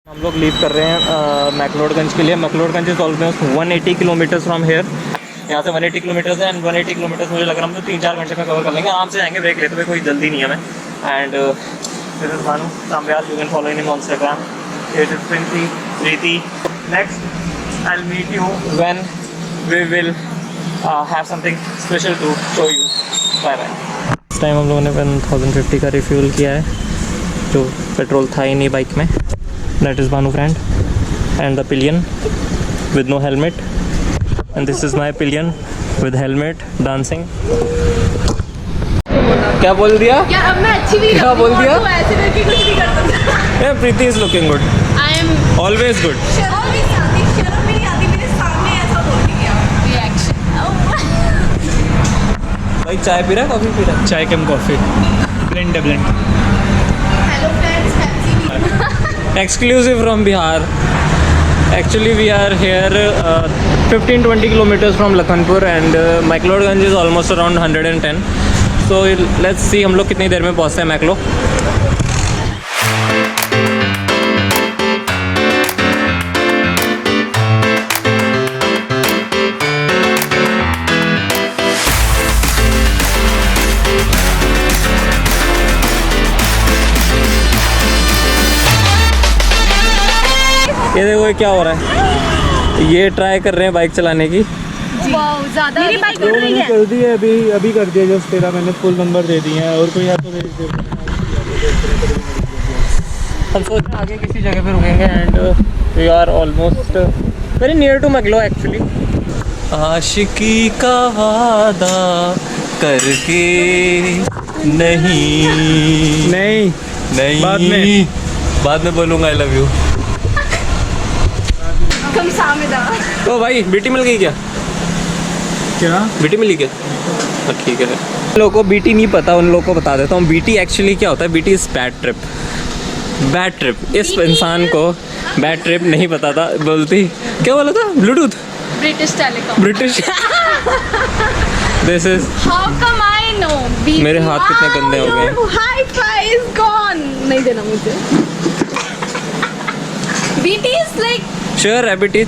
हम लोग लीव कर रहे हैं मैक्लोडगंज के लिए। McLeodganj is almost 180 kilometres from here. यहाँ से 180 किलोमीटर्स है एंड 180 किलोमीटर्स मुझे लग रहा है हम तो 3-4 घंटे में कवर कर लेंगे, आराम से जाएंगे, ब्रेक लेते हुए, कोई जल्दी नहीं है हमें। And this is Bhanu Samyal, you can follow in Instagram, it is Preeti. Next I will meet you when we will have something special to show you. Bye bye. इस टाइम हम लोगों ने 1050 का रिफ्यूल किया है, जो पेट्रोल था ही नहीं बाइक में। That is Banu friend and the pillion with no helmet, and this is my pillion with helmet dancing. क्या बोल दिया? यार अब मैं अच्छी भी क्या बोल दिया? तो ऐसे करके कुछ नहीं कर सकता। Yeah, Preeti is looking good. I am Always good. शर्म भी नहीं आती मेरे सामने ऐसा बोल दिया। Reaction. भाई चाय पी रहा है, कॉफी पी रहा है? चाय कम कॉफ़ी, ब्लेंड है blend. Hello friends, Pepsi. Exclusive from Bihar. Actually we are here 15-20 kilometers from Lakhanpur and McLeodganj is almost around 110. So let's see हम लोग कितनी देर में पहुँचते हैं मैक्लो। ये देखो ये क्या हो रहा है, ये ट्राई कर रहे हैं बाइक चलाने की। वाओ ज़्यादा मेरी बाइक जो मैंने कर दी है अभी कर दिया, जस्ट तेरा मैंने फुल नंबर दे दिए हैं, और कोई है तो मेरी हम सोच रहे हैं आगे किसी जगह पे रुकेंगे and we are almost very near to McLeod actually. आशिकी का वादा करके नहीं बाद में बोलूँगा आई लव यू। कम सामने दा। तो भाई बीटी मिल गई क्या? बीटी मिली क्या? ठीक है, लोगों को बीटी नहीं पता, उन लोगों को बता देता हूँ बीटी एक्चुअली क्या होता है। BT is bad trip. Bad trip इस इंसान को बैड ट्रिप नहीं पता था। बोलती क्या बोला था? Bluetooth British Telecom. British this is how come I know? मेरे हाथ कितने गंदे हो गए। Hifi is gone. नहीं देना मुझे। BT is like sure rabbit teeth.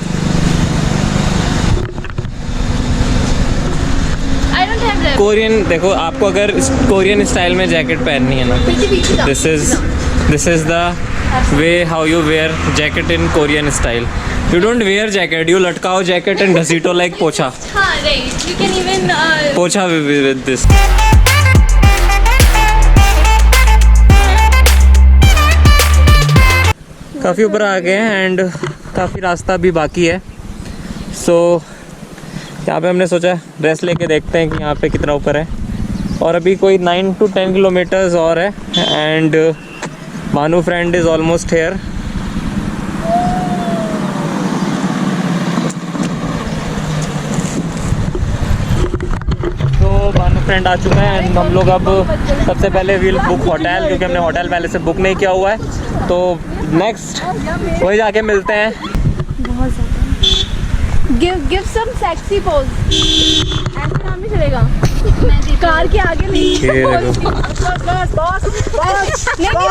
I don't have rabbit. Korean देखो, आपको अगर कोरियन स्टाइल में जैकेट पहननी है ना, this is the way how you wear jacket in Korean style. You don't wear jacket, you लटकाओ जैकेट एंड घसीटो like पोछा। हाँ राइट, यू कैन इवन पोछा विद दिस। काफ़ी ऊपर आ गए हैं एंड काफ़ी रास्ता भी बाकी है। सो यहाँ पे हमने सोचा रेस्ट लेके देखते हैं कि यहाँ पे कितना ऊपर है, और अभी कोई 9 to 10 किलोमीटर्स और है and Bhanu friend is almost here. तो भानु फ्रेंड आ चुका है एंड हम लोग अब सबसे पहले विल बुक होटल, क्योंकि हमने होटल पहले से बुक नहीं किया हुआ है। तो नेक्स्ट वही जाके मिलते हैं। Give some sexy pose. ऐसे काम नहीं चलेगा। कार के आगे नहीं। नहीं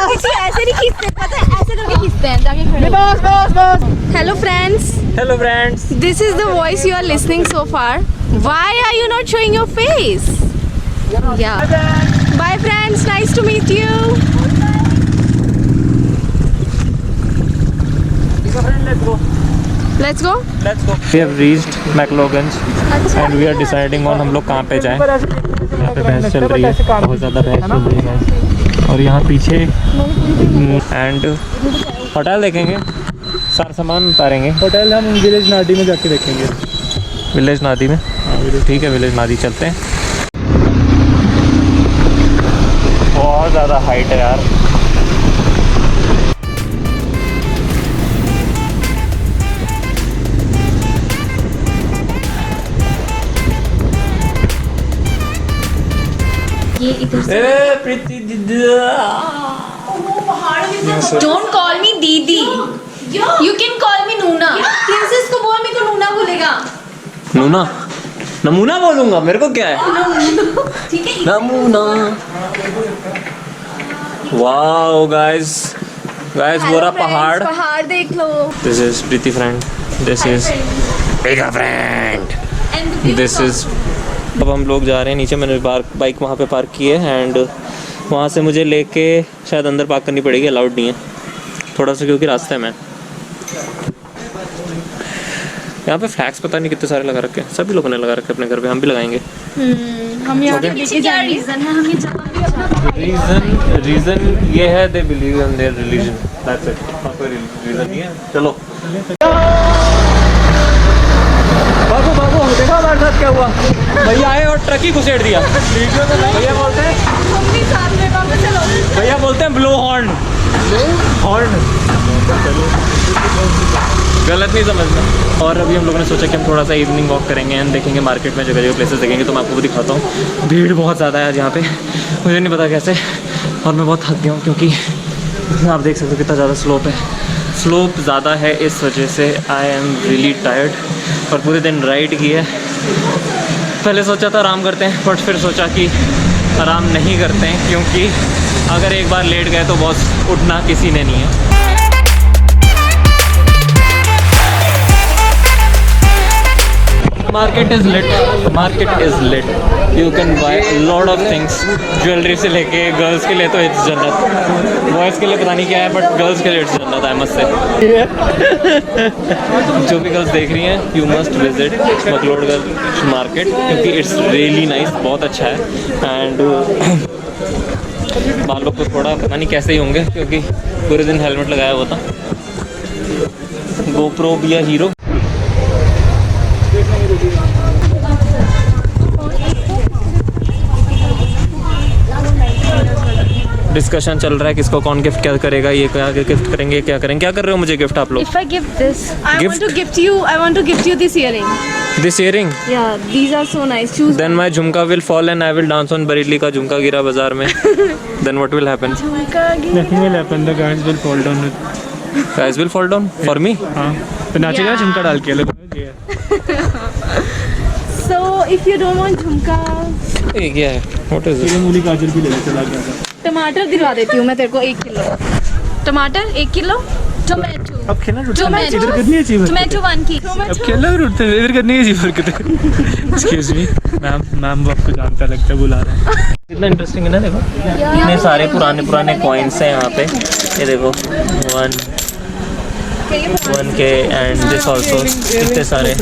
किसी ऐसे नहीं खींचते, पता है ऐसे करके खींचते हैं जाके खड़े। Hello friends. Hello friends. This is the voice you are listening so far. Why are you not showing your face? Yeah. Bye friends. Nice to meet you. Let's go. We have reached McLeodganj and we are deciding on हम लोग कहाँ पे जाएं। यहाँ पे बहस चल रही है, बहुत ज़्यादा बहस चल रही है guys। और यहाँ पीछे एंड होटल देखेंगे, सारा सामान उतारेंगे। होटल हम विलेज नाडी में जाके देखेंगे। विलेज नादी में? ठीक है, विलेज नादी चलते हैं। बहुत ज़्यादा हाइट है यार। ये इधर से प्रीति दीदी, डोंट कॉल मी दीदी, you can call me Nuna. Princess को बोल, मेरे को नूना बोलेगा। नूना नमूना बोलूंगा, मेरे को क्या है। ठीक है नमूना। वाओ गाइस, गाइस वो रहा पहाड़। पहाड़ देख लो। This is Preeti friend, this is mega friend, this is. अब हम लोग जा रहे हैं नीचे। मैंने बाइक वहाँ पे पार्क की है एंड वहाँ से मुझे लेके शायद अंदर पार्क करनी पड़ेगी, अलाउड नहीं है थोड़ा सा क्योंकि रास्ते में। यहाँ पे फ्लैग्स पता नहीं कितने सारे लगा रखे हैं, सभी लोगों ने लगा रखे अपने घर पे, हम भी लगाएंगे। हम यहाँ पे लेके जा रीजन है, हमें जहाँ भी अपना रीजन ये है they believe in their religion, that's it. और कोई रीजन नहीं है। चलो बाबू बाबू देखा हमारे साथ क्या हुआ, भैया आए और ट्रक ही घुसेड़ दिया। भैया बोलते हैं मम्मी साथ में बाबू चलो। भैया बोलते हैं ब्लो हॉर्न, हॉर्न गलत नहीं समझना। और अभी हम लोगों ने सोचा कि हम थोड़ा सा इवनिंग वॉक करेंगे एंड देखेंगे मार्केट में जगह जगह प्लेसेस देखेंगे। तो मैं आपको भी दिखाता हूँ, भीड़ बहुत ज़्यादा है यहाँ पे, मुझे नहीं पता कैसे। और मैं बहुत थक गया हूँ क्योंकि आप देख सकते हो कितना ज़्यादा स्लोप है, स्लोप ज़्यादा है, इस वजह से आई एम रियली टायर्ड। और पूरे दिन राइड की है। पहले सोचा था आराम करते हैं बट फिर सोचा कि आराम नहीं करते हैं क्योंकि अगर एक बार लेट गए तो बॉस उठना किसी ने नहीं है। Market is lit, market is lit, you can buy lot of things, jewellery से लेके गर्ल्स के लिए तो इट्स जन्नत, बॉयज़ के लिए पता नहीं क्या है बट गर्ल्स के लिए इट्स जन्नत है मस्त से। जो भी गर्ल्स देख रही हैं you must visit McLeodganj market क्योंकि इट्स रियली नाइस, बहुत अच्छा है। एंड बालों को थोड़ा पता नहीं कैसे ही होंगे क्योंकि पूरे दिन हेलमेट लगाया हुआ था, गोप्रो भी या हीरो। डिस्कशन चल रहा है किसको कौन गिफ्ट क्या करेगा, ये क्या गिफ्ट करेंगे, क्या करेंगे। क्या कर रहे हो मुझे गिफ्ट आप लोग? If I give this, I want to gift you this earring. This earring? Yeah, these are so nice. Choose. Then my jhumka will fall and I will dance on Bareilly का झुमका गिरा बाजार में। Then what will happen? Nothing will happen. The guys will fall down. Guys will fall down for me? हाँ तो नाचेगा झुमका डाल के लोग। So if you don't want झुमका, ये क्या है? What is this? मूली गाजर भी ले ले चला गया था। टमाटर दिलवा देती हूँ मैं तेरे को 1 किलो। टमाटर 1 किलो। टोमेटो। अब खेलना रुकते टोमेटो इधर करनी है चीज़। टोमेटो 1 की। अब खेलना भी रुकते इधर करनी है चीज़ हरकतें। Excuse me, मैम वो आपको जानता लगता है बुला रहे हैं। कितना इंटरेस्टिंग है ना, देखो इतने सारे पुराने कॉइन्स हैं यहाँ पे। ये देखो 1K एंड दिस ऑल्सो, इतने सारे। ये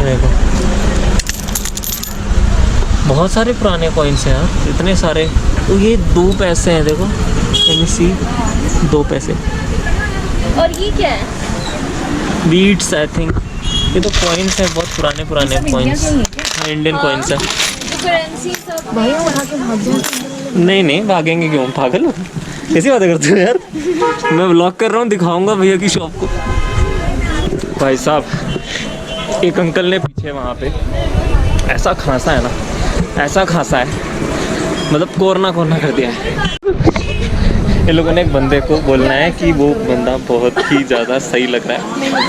देखो बहुत सारे पुराने कॉइन्स हैं यार, इतने सारे। तो ये 2 पैसे हैं, देखो सी 2 पैसे। और ये क्या है? Beats I think. ये तो कॉइन्स हैं, बहुत पुराने कॉइन्स। हाँ इंडियन कॉइन्स हैं। करेंसी सब भाई वहाँ के भाग जाओ। नहीं भागेंगे क्यों, पागल हो कैसी बातें करते हो यार। मैं व्लॉग कर रहा हूँ, दिखाऊंगा भैया की शॉप को। भाई साहब एक अंकल ने पीछे वहाँ पे ऐसा खांसा है ना, ऐसा खांसा है मतलब कोरना कर दिया है। इन लोगों ने एक बंदे को बोलना है कि वो बंदा बहुत ही ज़्यादा सही लग रहा है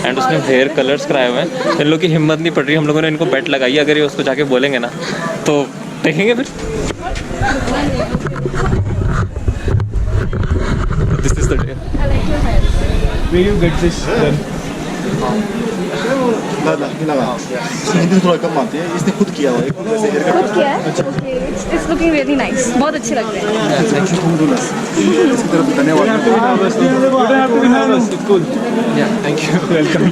एंड उसने हेयर कलर्स कराए हुए हैं। इन लोगों की हिम्मत नहीं पड़ रही, हम लोगों ने इनको बेट लगाई है, अगर ये उसको जाके बोलेंगे ना तो देखेंगे फिर। This is the day. Where you get this done? Hindi थोड़ा कम आती है, इसने खुद किया हुआ है, खुद वैसे हेयर कट। खुद क्या है? Okay, it's looking really nice, बहुत अच्छे लग रहे हैं। थैंक यू थोमस, इसकी तरफ धन्यवाद। Thank you, welcome.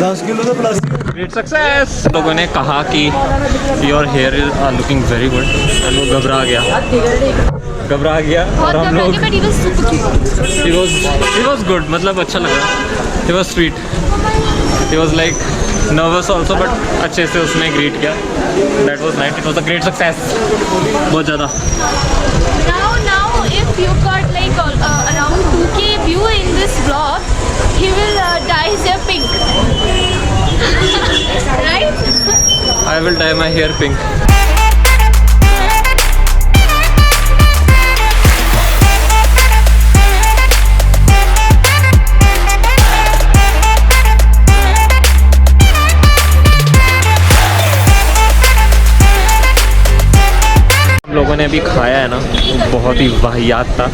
10 किलो का प्लास्टिक। Great success. लोगों ने कहा कि your here is looking very good and वो घबरा गया और हम लोग ही वॉज गुड, मतलब अच्छा लगा, he was sweet, he was like nervous also but अच्छे से उसने ग्रीट किया। That was night, it was a great success, बहुत ज़्यादा। Now if you got like around 2K view in this vlog, he will dye his hair pink. Right? I will dye my hair pink. लोगों ने अभी खाया है ना वो बहुत ही वाहियात था,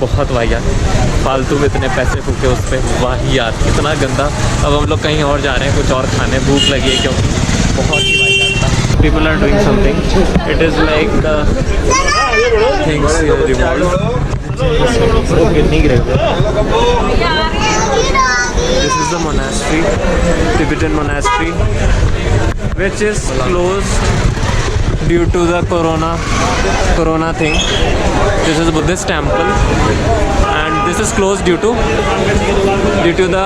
बहुत वाहियात। फालतू में इतने पैसे फूके उस पर, वाहियात, इतना गंदा। अब हम लोग कहीं और जा रहे हैं कुछ और खाने, भूख लगी है क्योंकि बहुत ही वाहियात था। People are doing something, it is like things revolve. नहीं गिरेगा। This is the monastery, Tibetan monastery, which is closed due to the corona thing. This is Buddhist temple, and this is closed due to the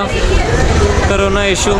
corona issue.